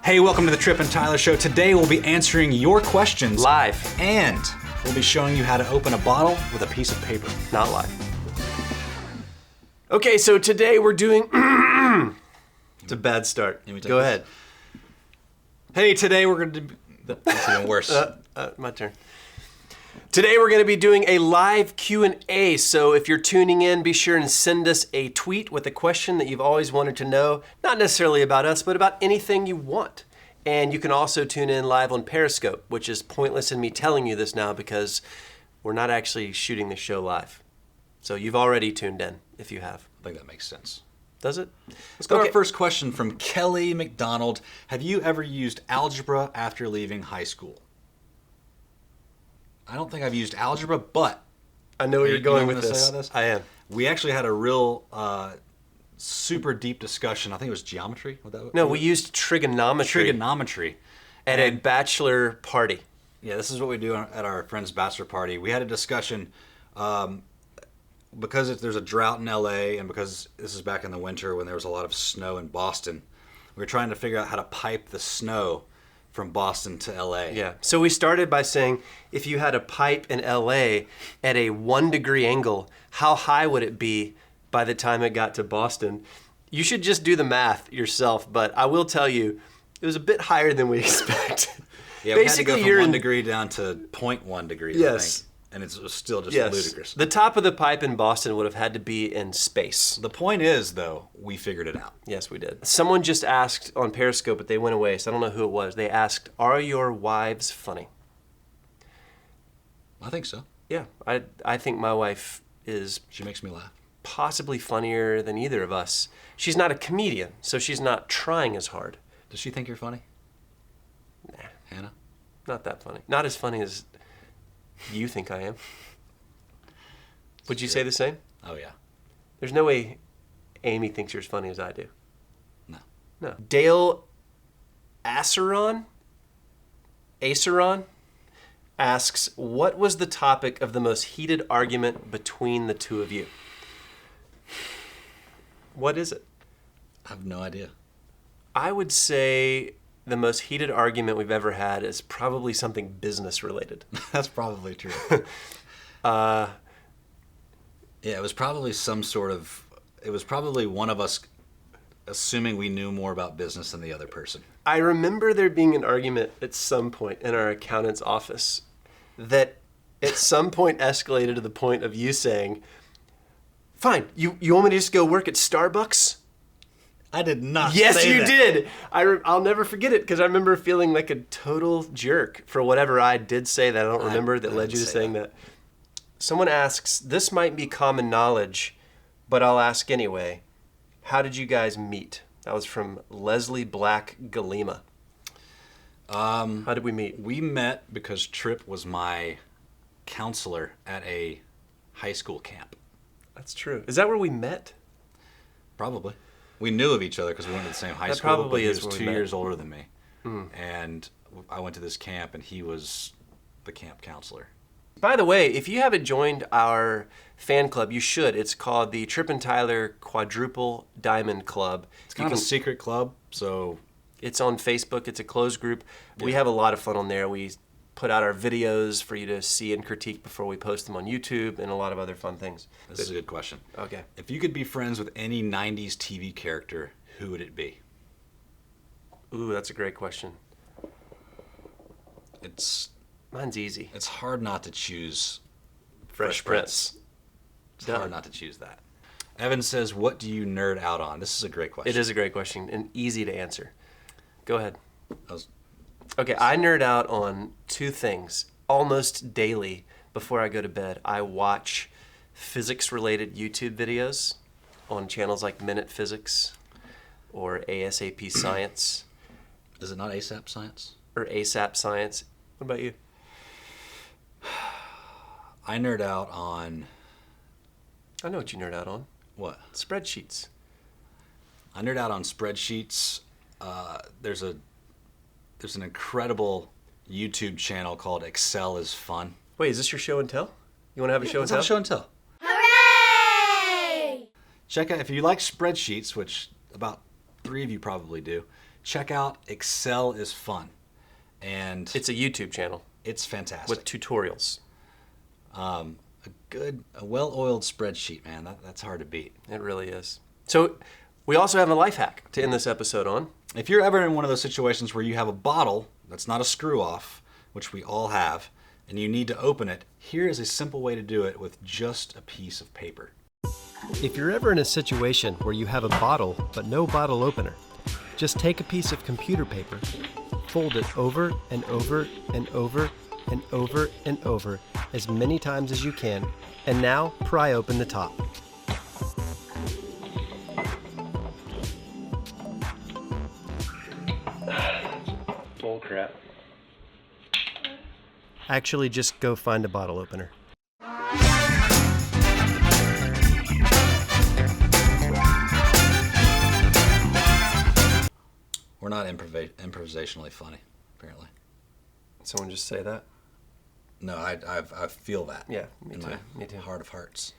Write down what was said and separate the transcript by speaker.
Speaker 1: Hey, welcome to the Tripp and Tyler Show. Today we'll be answering your questions
Speaker 2: Live.
Speaker 1: and we'll be showing you how to open a bottle with a piece of paper.
Speaker 2: Not live. Okay, so today we're doing... It's a bad start. Go ahead.
Speaker 1: Hey, today we're going to... That's even worse.
Speaker 2: My turn. Today we're going to be doing a live Q&A, so if you're tuning in, be sure and send us a tweet with a question that you've always wanted to know, not necessarily about us, but about anything you want. And you can also tune in live on Periscope, which is pointless in me telling you this now because we're not actually shooting the show live. So you've already tuned in, if you have.
Speaker 1: I think that makes sense.
Speaker 2: Does it?
Speaker 1: Let's go to our first question from Kelly McDonald. Have you ever used algebra after leaving high school? I don't think I've used algebra, but...
Speaker 2: I know where you're going with
Speaker 1: this.
Speaker 2: I am.
Speaker 1: We actually had a real super deep discussion. I think it was geometry.
Speaker 2: No, we used trigonometry.
Speaker 1: Trigonometry.
Speaker 2: At a bachelor party.
Speaker 1: Yeah, this is what we do at our friend's bachelor party. We had a discussion because there's a drought in LA and because this is back in the winter when there was a lot of snow in Boston. We were trying to figure out how to pipe the snow from Boston to LA.
Speaker 2: Yeah. So we started by saying, if you had a pipe in LA at a 1 degree angle, how high would it be by the time it got to Boston? You should just do the math yourself, but I will tell you, it was a bit higher than we expected.
Speaker 1: Yeah, we had to go from 1 degree down to 0.1 degrees,
Speaker 2: yes.
Speaker 1: I think. And it was still just ludicrous.
Speaker 2: The top of the pipe in Boston would have had to be in space.
Speaker 1: The point is, though, we figured it out.
Speaker 2: Yes, we did. Someone just asked on Periscope, but they went away, so I don't know who it was. They asked, are your wives funny?
Speaker 1: I think so.
Speaker 2: Yeah, I think my wife is...
Speaker 1: She makes me laugh.
Speaker 2: Possibly funnier than either of us. She's not a comedian, so she's not trying as hard.
Speaker 1: Does she think you're funny?
Speaker 2: Nah.
Speaker 1: Hannah?
Speaker 2: Not that funny. Not as funny as you think I am. Would you say the same?
Speaker 1: Oh, yeah.
Speaker 2: There's no way Amy thinks you're as funny as I do.
Speaker 1: No.
Speaker 2: Dale Aceron asks, what was the topic of the most heated argument between the two of you? What is it?
Speaker 1: I have no idea.
Speaker 2: I would say the most heated argument we've ever had is probably something business related.
Speaker 1: That's probably true. Yeah, it was probably it was probably one of us assuming we knew more about business than the other person.
Speaker 2: I remember there being an argument at some point in our accountant's office that at some point escalated to the point of you saying, fine, you want me to just go work at Starbucks?
Speaker 1: I did not
Speaker 2: Yes,
Speaker 1: say
Speaker 2: you
Speaker 1: that.
Speaker 2: did. I'll never forget it because I remember feeling like a total jerk for whatever I did say that I don't remember that led you to saying that. Someone asks, this might be common knowledge, but I'll ask anyway. How did you guys meet? That was from Leslie Black Galima. How did we meet?
Speaker 1: We met because Tripp was my counselor at a high school camp.
Speaker 2: That's true. Is that where we met?
Speaker 1: Probably. We knew of each other because we went to the same high school.
Speaker 2: Probably
Speaker 1: but he
Speaker 2: is
Speaker 1: was
Speaker 2: where
Speaker 1: 2
Speaker 2: we met.
Speaker 1: years older than me. And I went to this camp and he was the camp counselor.
Speaker 2: By the way, if you haven't joined our fan club, you should. It's called the Tripp and Tyler Quadruple Diamond Club.
Speaker 1: It's kind of a secret club, so...
Speaker 2: It's on Facebook. It's a closed group. Yeah. We have a lot of fun on there. We put out our videos for you to see and critique before we post them on YouTube and a lot of other fun things.
Speaker 1: This is a good question.
Speaker 2: Okay.
Speaker 1: If you could be friends with any 90s TV character, who would it be?
Speaker 2: Ooh, that's a great question. Mine's easy.
Speaker 1: It's hard not to choose
Speaker 2: Fresh Prince.
Speaker 1: It's hard not to choose that. Evan says, what do you nerd out on? This is a great question.
Speaker 2: It is a great question and easy to answer. Go ahead.
Speaker 1: Okay,
Speaker 2: I nerd out on two things almost daily before I go to bed. I watch physics-related YouTube videos on channels like Minute Physics or ASAP Science.
Speaker 1: Is it not ASAP Science?
Speaker 2: Or ASAP Science. What about you?
Speaker 1: I nerd out on...
Speaker 2: I know what you nerd out on.
Speaker 1: What?
Speaker 2: Spreadsheets.
Speaker 1: I nerd out on spreadsheets. There's an incredible YouTube channel called Excel is Fun.
Speaker 2: Wait, is this your show and tell? You want to have a show and tell?
Speaker 1: Let's have a show and tell.
Speaker 3: Hooray!
Speaker 1: Check out, if you like spreadsheets, which about 3 of you probably do, check out Excel is Fun. And
Speaker 2: It's a YouTube channel
Speaker 1: it's fantastic.
Speaker 2: with tutorials.
Speaker 1: A well-oiled spreadsheet, man. That's hard to beat.
Speaker 2: It really is. So we also have a life hack to end this episode on.
Speaker 1: If you're ever in one of those situations where you have a bottle that's not a screw off, which we all have, and you need to open it, here is a simple way to do it with just a piece of paper.
Speaker 3: If you're ever in a situation where you have a bottle but no bottle opener, just take a piece of computer paper, fold it over and over and over and over and over as many times as you can, and now pry open the top.
Speaker 2: Bull crap.
Speaker 3: Actually, just go find a bottle opener.
Speaker 1: We're not improvisationally funny, apparently.
Speaker 2: Someone just say that?
Speaker 1: No, I feel that.
Speaker 2: Yeah, me
Speaker 1: in
Speaker 2: too.
Speaker 1: my
Speaker 2: Me too.
Speaker 1: heart of hearts.